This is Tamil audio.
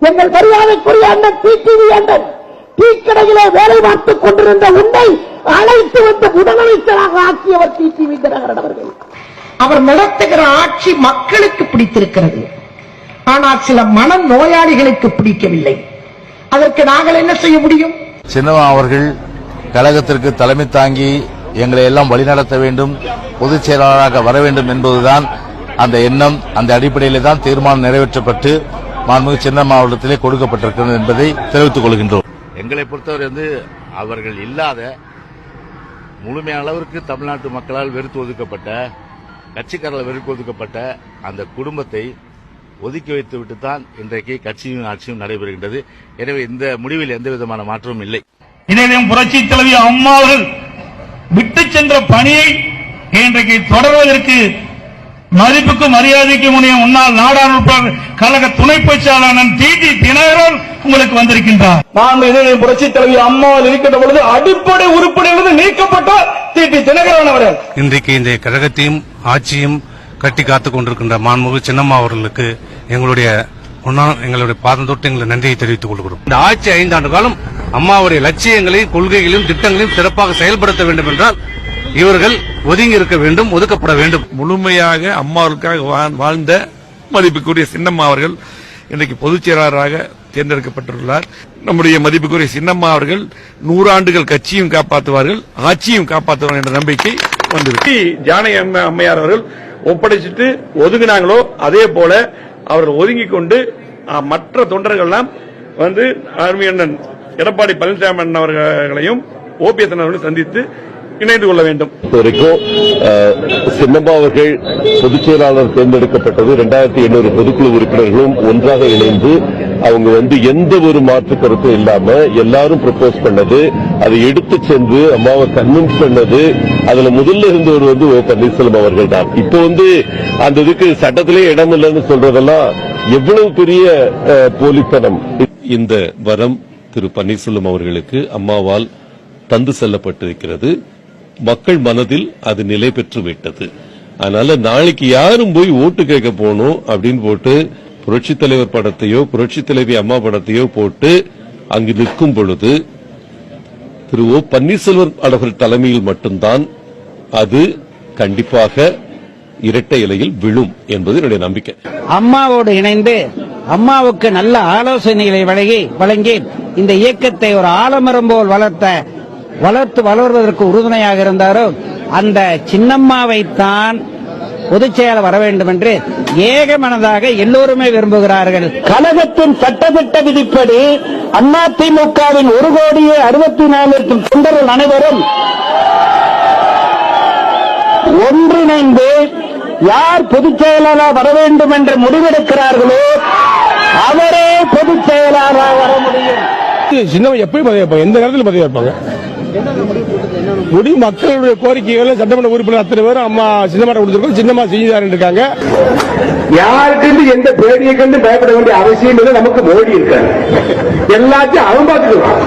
எங்கள் மரியாதைக்குரிய அண்ணன் டிடிவி அண்ணன் டீ கடையிலே வேலை பார்த்துக் கொண்டிருந்த உன்னை அழைத்து வந்து முதலமைச்சராக ஆக்கியவர் டிடிவி தினகரன் அவர்கள். அவர் நடத்துகிற ஆட்சி மக்களுக்கு பிடித்திருக்கிறது, ஆனால் சில மன நோயாளிகளுக்கு பிடிக்கவில்லை. அதற்கு நாங்கள் என்ன செய்ய முடியும்? சின்னம்மா அவர்கள் கழகத்திற்கு தலைமை தாங்கி எங்களை எல்லாம் வழிநடத்த வேண்டும், பொதுச் செயலாளராக வர வேண்டும் என்பதுதான் அந்த எண்ணம். அந்த அடிப்படையில் தான் தீர்மானம் நிறைவேற்றப்பட்டு மாண்புமிகு சின்னம்மா அவர்களிடத்திலே கொடுக்கப்பட்டிருக்கிறது என்பதை தெரிவித்துக் கொள்கின்றோம். எங்களை பொறுத்தவரை அவர்கள் இல்லாத முழுமையான அளவிற்கு தமிழ்நாட்டு மக்களால் வெறுத்து ஒதுக்கப்பட்ட, கட்சிக்காரர்கள் வெறுத்து ஒதுக்கப்பட்ட அந்த குடும்பத்தை ஒதுக்கி வைத்துவிட்டு தான் இன்றைக்கு கட்சியும் ஆட்சியும் நடைபெறுகின்றது. எனவே இந்த முடிவில் எந்த விதமான மாற்றமும் இல்லை. இதயம் புரட்சி தலைவி அம்மா அவர்கள் விட்டு சென்ற பணியை இன்றைக்கு தொடர்வதற்கு மதிப்புக்கும் மரியாதைக்கும் உடைய முன்னாள் நாடாளுமன்ற கழக துணை பொதுச் செயலாளர் டிடி தினகரன் உங்களுக்கு வந்திருக்கின்றார். நான் இதயம் புரட்சி தலைவி அம்மாவில் இருக்கின்ற பொழுது அடிப்படை உறுப்பினர்கள் நீக்கப்பட்ட டிடி தினகரன் அவர்கள் இன்றைக்கு இந்த கழகத்தையும் ஆட்சியும் கட்டி காத்துக் கொண்டிருக்கின்ற மாண்புமிகு சின்னம்மா அவர்களுக்கு எங்களுடைய பாதம் தொட்டு எங்களை நன்றியை தெரிவித்துக் கொள்கிறோம். இந்த ஆட்சி 5 ஆண்டு காலம் அம்மாவுடைய லட்சியங்களையும் கொள்கைகளையும் திட்டங்களையும் சிறப்பாக செயல்படுத்த வேண்டும் என்றால் இவர்கள் ஒதுங்கி இருக்க வேண்டும், ஒதுக்கப்பட வேண்டும். முழுமையாக அம்மாவுக்காக வாழ்ந்த மதிப்புக்குரிய சின்னம்மா அவர்கள் இன்றைக்கு பொதுச் செயலாளராக தேர்ந்தெடுக்கப்பட்டுள்ளார். நம்முடைய மதிப்புக்குரிய சின்னம்மா அவர்கள் 100 ஆண்டுகள் கட்சியும் காப்பாற்றுவார்கள், ஆட்சியும் காப்பாற்றுவார்கள் என்ற நம்பிக்கை வந்துவிட்டு ஜானகி அம்மையார் அவர்கள் ஒப்படைச்சிட்டு ஒதுங்கினாங்களோ அதே போல அவர்கள் ஒதுங்கிக் கொண்டு மற்ற தொண்டர்கள்லாம் அருமையண்ணன் எடப்பாடி பழனிசாமி அவர்களையும் ஓபிஎஸ் அவர்களையும் சந்தித்து இணைந்து கொள்ள வேண்டும். வரைக்கும் சின்னம்மா அவர்கள் பொதுச் செயலாளர் தேர்ந்தெடுக்கப்பட்டது 2800 பொதுக்குழு உறுப்பினர்களும் ஒன்றாக இணைந்து அவங்க எந்த ஒரு மாற்று கருத்தும் இல்லாம எல்லாரும் ப்ரப்போஸ் பண்ணது, அதை எடுத்து சென்று அம்மாவை கன்வின்ஸ் பண்ணது, அதுல முதல்ல இருந்தவர் ஓ பன்னீர்செல்வம் அவர்கள் தான். இப்போ அந்த இதுக்கு சட்டத்திலே இடம் இல்லைன்னு சொல்றதெல்லாம் எவ்வளவு பெரிய போலித்தனம். இந்த வரம் திரு பன்னீர்செல்வம் அவர்களுக்கு அம்மாவால் தந்து செல்லப்பட்டிருக்கிறது. மக்கள் மனதில் அது நிலை பெற்று விட்டது. அதனால நாளைக்கு யாரும் போய் ஓட்டு கேட்க போகணும் அப்படின்னு போட்டு புரட்சித் தலைவர் படத்தையோ புரட்சித் தலைவி அம்மா படத்தையோ போட்டு அங்கு நிற்கும் பொழுது திரு ஓ பன்னீர்செல்வம் அவர்கள் தலைமையில் மட்டும்தான் அது கண்டிப்பாக இரட்டை இலையில் விழும் என்பது என்னுடைய நம்பிக்கை. அம்மாவோடு இணைந்து அம்மாவுக்கு நல்ல ஆலோசனைகளை வழங்கி இந்த இயக்கத்தை ஒரு ஆலமரம் போல் வளர்வதற்கு உறுதுணையாக இருந்தாரோ அந்த சின்னம்மாவைத்தான் பொதுச் செயலாளர் வர வேண்டும் என்று ஏகமனதாக எல்லோருமே விரும்புகிறார்கள். கழகத்தின் சட்டத்திட்ட விதிப்படி அதிமுகவின் 1,64,00,000 தொண்டர்கள் அனைவரும் ஒன்றிணைந்து யார் பொதுச் செயலாளர் வர வேண்டும் என்று முடிவெடுக்கிறார்களோ அவரே பொதுச் செயலாளராக வர முடியும். சின்னம்மா எப்படி பதவி வைப்பாங்க? எந்த நேரத்தில் பதவி வைப்பாங்க? மக்களுடைய கோரிக்கைகளை சட்டமன்ற உறுப்பினர் அத்தனை பேரும் அம்மா சின்னம்மா கொடுத்திருக்கோம், சின்னம்மா செஞ்சுதான் இருக்காங்க. யாருக்கு எந்த பேடியை கண்டு பயப்பட வேண்டிய அவசியம் இல்லை. நமக்கு மோடி இருக்காரு, எல்லாத்தையும் அவன் பார்த்துக்கலாம்.